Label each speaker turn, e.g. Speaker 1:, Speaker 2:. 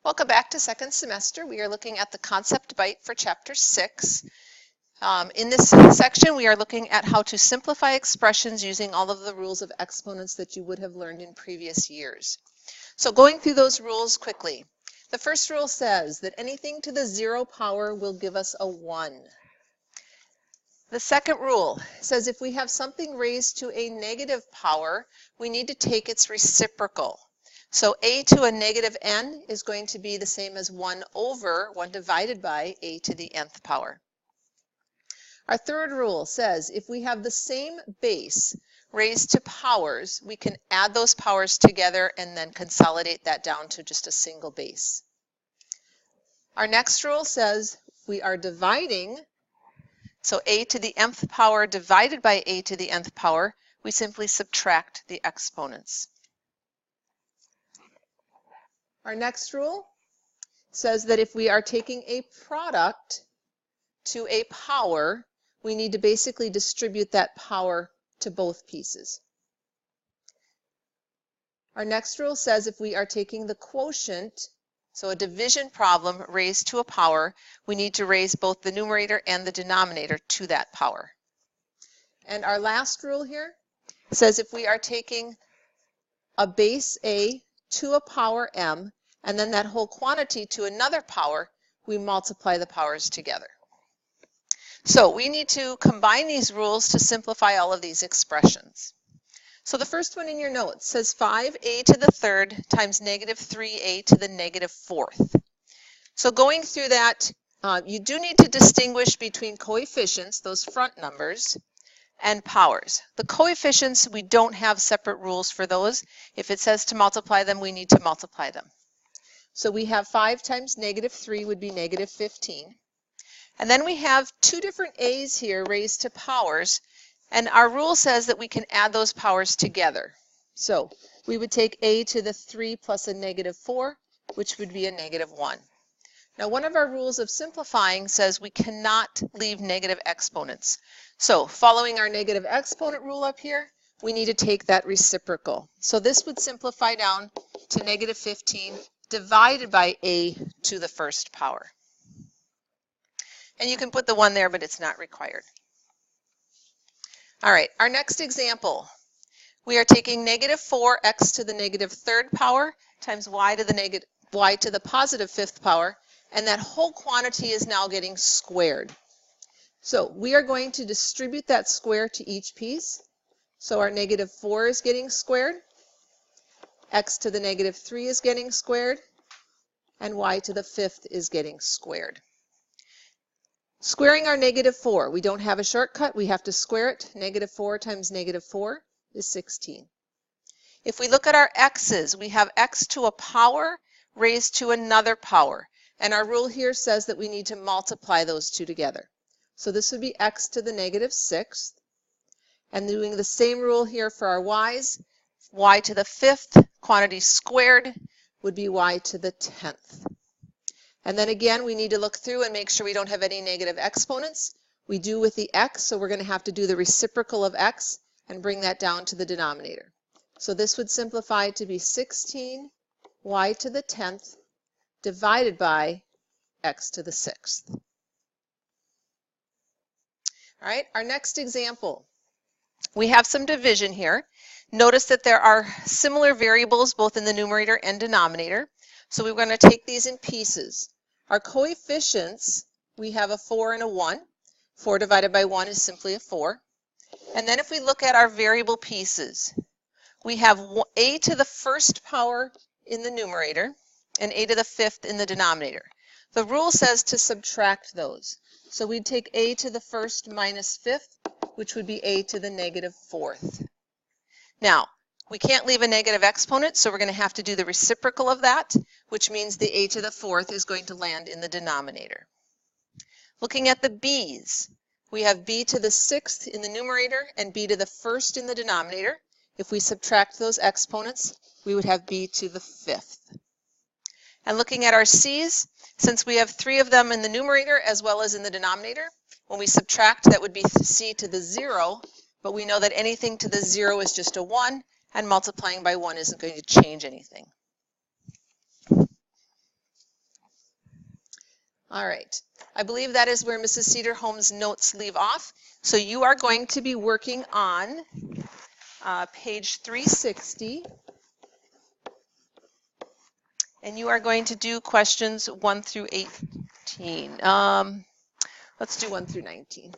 Speaker 1: Welcome back to second semester. We are looking at the concept byte for chapter 6. In this section, we are looking at how to simplify expressions using all of the rules of exponents that you would have learned in previous years. So going through those rules quickly. The first rule says that anything to the 0 power will give us a 1. The second rule says if we have something raised to a negative power, we need to take its reciprocal. So a to a negative n is going to be the same as 1 divided by a to the nth power. Our third rule says if we have the same base raised to powers, we can add those powers together and then consolidate that down to just a single base. Our next rule says we are dividing, so a to the nth power divided by a to the nth power, we simply subtract the exponents. Our next rule says that if we are taking a product to a power, we need to basically distribute that power to both pieces. Our next rule says if we are taking the quotient, so a division problem raised to a power, we need to raise both the numerator and the denominator to that power. And our last rule here says if we are taking a base a to a power m, and then that whole quantity to another power, we multiply the powers together. So we need to combine these rules to simplify all of these expressions. So the first one in your notes says 5a to the third times negative 3a to the negative fourth. So going through that, you do need to distinguish between coefficients, those front numbers, and powers. The coefficients, we don't have separate rules for those. If it says to multiply them, we need to multiply them. So we have 5 times negative 3 would be negative 15. And then we have two different a's here raised to powers, and our rule says that we can add those powers together. So we would take a to the 3 plus a negative 4, which would be a negative 1. Now one of our rules of simplifying says we cannot leave negative exponents. So following our negative exponent rule up here, we need to take that reciprocal. So this would simplify down to negative 15 divided by a to the first power. And you can put the 1 there, but it's not required. All right, our next example. We are taking negative 4x to the negative third power times y to the positive fifth power, and that whole quantity is now getting squared. So we are going to distribute that square to each piece. So our negative 4 is getting squared, x to the negative 3 is getting squared, and y to the fifth is getting squared. Squaring our negative 4, we don't have a shortcut, we have to square it. Negative 4 times negative 4 is 16. If we look at our x's, we have x to a power raised to another power. And our rule here says that we need to multiply those two together. So this would be x to the negative sixth. And doing the same rule here for our y's, y to the fifth quantity squared would be y to the 10th. And then again, we need to look through and make sure we don't have any negative exponents. We do with the x, so we're going to have to do the reciprocal of x and bring that down to the denominator. So this would simplify to be 16 y to the 10th divided by x to the 6th. All right, our next example. We have some division here. Notice that there are similar variables both in the numerator and denominator. So we're going to take these in pieces. Our coefficients, we have a 4 and a 1. 4 divided by 1 is simply a 4. And then if we look at our variable pieces, we have a to the first power in the numerator and a to the fifth in the denominator. The rule says to subtract those. So we'd take a to the first minus fifth, which would be a to the negative fourth. Now, we can't leave a negative exponent, so we're going to have to do the reciprocal of that, which means the a to the fourth is going to land in the denominator. Looking at the b's, we have b to the sixth in the numerator and b to the first in the denominator. If we subtract those exponents, we would have b to the fifth. And looking at our c's, since we have 3 of them in the numerator as well as in the denominator, when we subtract, that would be c to the 0, but we know that anything to the 0 is just a 1, and multiplying by 1 isn't going to change anything. All right. I believe that is where Mrs. Cedarholm's notes leave off. So you are going to be working on page 360. And you are going to do questions 1 through 18. Let's do 1 through 19.